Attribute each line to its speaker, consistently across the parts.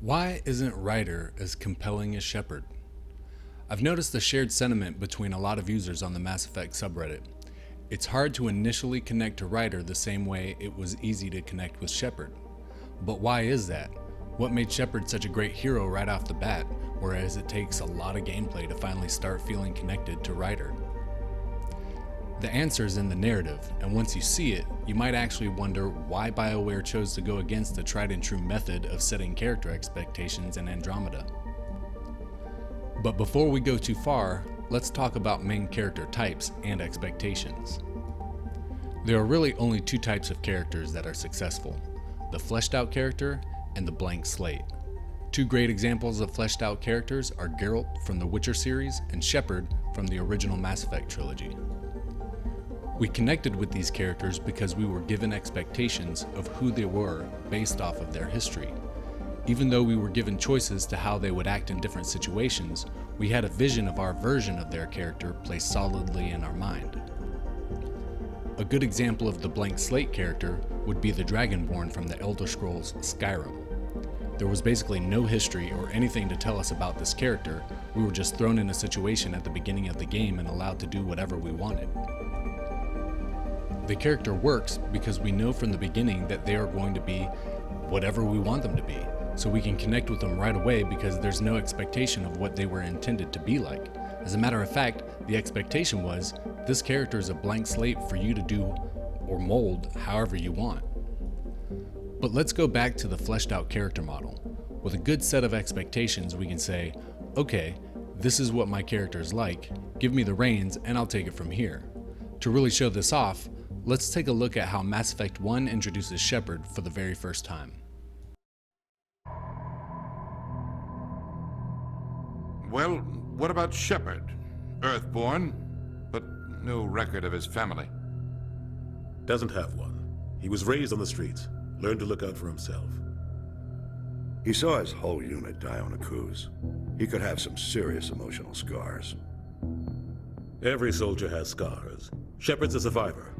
Speaker 1: Why isn't Ryder as compelling as Shepard? I've noticed a shared sentiment between a lot of users on the Mass Effect subreddit. It's hard to initially connect to Ryder the same way it was easy to connect with Shepard. But why is that? What made Shepard such a great hero right off the bat, whereas it takes a lot of gameplay to finally start feeling connected to Ryder? The answer is in the narrative, and once you see it, you might actually wonder why BioWare chose to go against the tried and true method of setting character expectations in Andromeda. But before we go too far, let's talk about main character types and expectations. There are really only two types of characters that are successful: the fleshed out character and the blank slate. Two great examples of fleshed out characters are Geralt from the Witcher series and Shepard from the original Mass Effect trilogy. We connected with these characters because we were given expectations of who they were based off of their history. Even though we were given choices to how they would act in different situations, we had a vision of our version of their character placed solidly in our mind. A good example of the blank slate character would be the Dragonborn from the Elder Scrolls Skyrim. There was basically no history or anything to tell us about this character. We were just thrown in a situation at the beginning of the game and allowed to do whatever we wanted. The character works because we know from the beginning that they are going to be whatever we want them to be, so we can connect with them right away because there's no expectation of what they were intended to be like. As a matter of fact, the expectation was, this character is a blank slate for you to do or mold however you want. But let's go back to the fleshed out character model. With a good set of expectations, we can say, okay, this is what my character is like, give me the reins and I'll take it from here. To really show this off, let's take a look at how Mass Effect 1 introduces Shepard for the very first time.
Speaker 2: Well, what about Shepard? Earthborn, but no record of his family.
Speaker 3: Doesn't have one. He was raised on the streets, learned to look out for himself.
Speaker 4: He saw his whole unit die on a cruise. He could have some serious emotional scars.
Speaker 3: Every soldier has scars. Shepard's a survivor.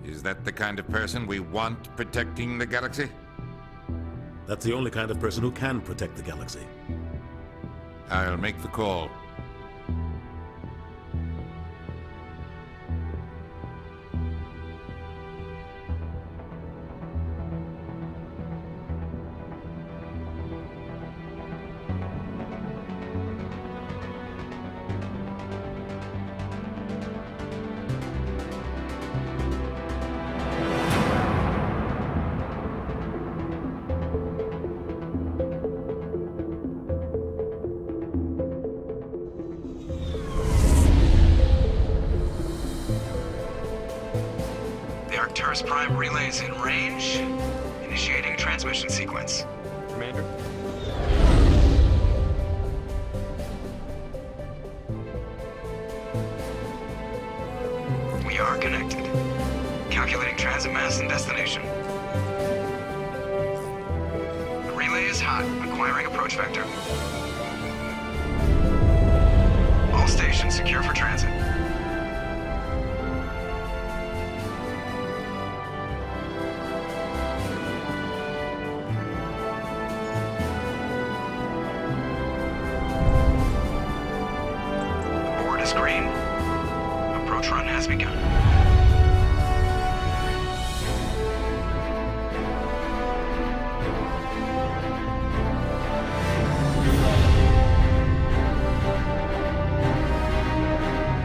Speaker 2: Is that the kind of person we want protecting the galaxy?
Speaker 3: That's the only kind of person who can protect the galaxy.
Speaker 2: I'll make the call.
Speaker 5: Arcturus Prime relays in range. Initiating transmission sequence.
Speaker 6: Commander.
Speaker 5: We are connected. Calculating transit mass and destination. The relay is hot. Acquiring approach vector. All stations secure for transit. Green. Approach run has begun.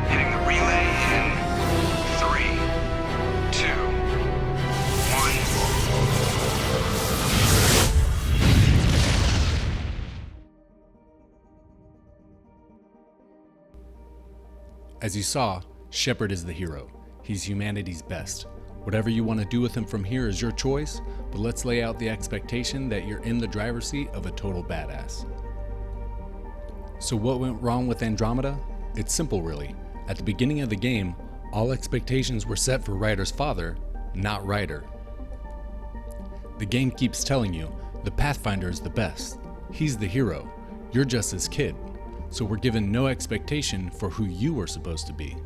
Speaker 5: Hitting the relay in 3, 2, 1.
Speaker 1: As you saw, Shepard is the hero. He's humanity's best. Whatever you want to do with him from here is your choice, but let's lay out the expectation that you're in the driver's seat of a total badass. So what went wrong with Andromeda? It's simple really. At the beginning of the game, all expectations were set for Ryder's father, not Ryder. The game keeps telling you, the Pathfinder is the best. He's the hero. You're just his kid. So we're given no expectation for who you were supposed to be.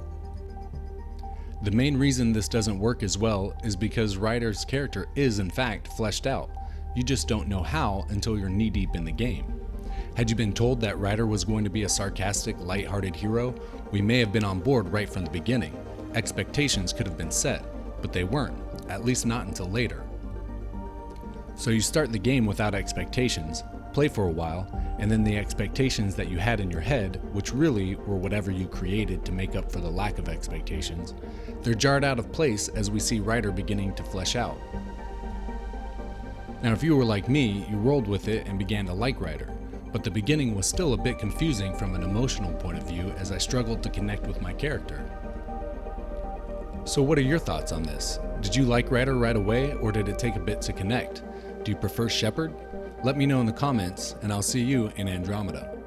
Speaker 1: The main reason this doesn't work as well is because Ryder's character is in fact fleshed out. You just don't know how until you're knee-deep in the game. Had you been told that Ryder was going to be a sarcastic, light-hearted hero, we may have been on board right from the beginning. Expectations could have been set, but they weren't, at least not until later. So you start the game without expectations, play for a while, and then the expectations that you had in your head, which really were whatever you created to make up for the lack of expectations, they're jarred out of place as we see Ryder beginning to flesh out. Now if you were like me, you rolled with it and began to like Ryder, but the beginning was still a bit confusing from an emotional point of view as I struggled to connect with my character. So what are your thoughts on this? Did you like Ryder right away, or did it take a bit to connect? Do you prefer Shepard? Let me know in the comments, and I'll see you in Andromeda.